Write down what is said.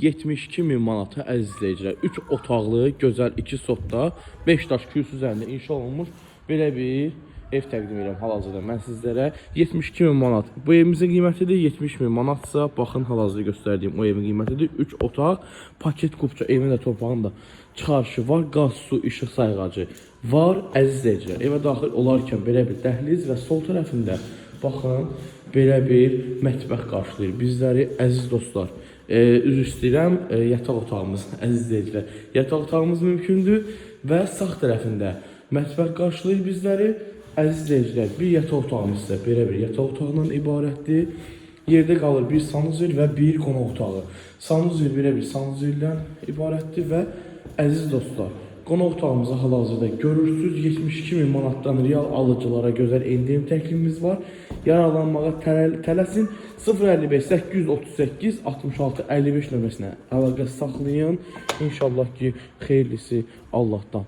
72.000 manata əziz izləyicilər. 3 otaqlı, gözəl 2 sotda, 5 daş kürsü üzərində inşa olunmuş belə bir ev təqdim edirəm hal-hazırda mən sizlərə. 72.000 manat. Bu evimizin qiymətidir 70.000 manatsa, baxın hal-hazırda göstərdiyim o evin qiymətidir. 3 otaq, paket qubça, evin də torpağın da çıxarışı var, qaz, su, işıq sayğacı var əziz izləyicilər. Evə daxil olarkən belə bir dəhliz və sol tərəfində baxın belə bir mətbəx qarşılayır bizləri əziz dostlar. Üzr istəyirəm, yataq otağımız əziz izləyicilər. Yataq otağımız mümkündür və sağ tərəfində mətbəx qarşılayır bizləri. Əziz izləyicilər, bir yataq otağımız isə belə bir yataq otağından ibarətdir. Yerdə qalır bir sanuzel və bir qonaq otağı. Sanuzel belə bir sanuzeldən ibarətdir və əziz dostlar, qonaq otağımızı hal-hazırda görürsünüz. 72.000 manatdan real alıcılara gözəl endirim təklifimiz var. Yararlanmağa tələsin. 055 838 66 55 nömrəsinə əlaqə saxlayın. İnşallah ki, xeyirlisi Allahdan.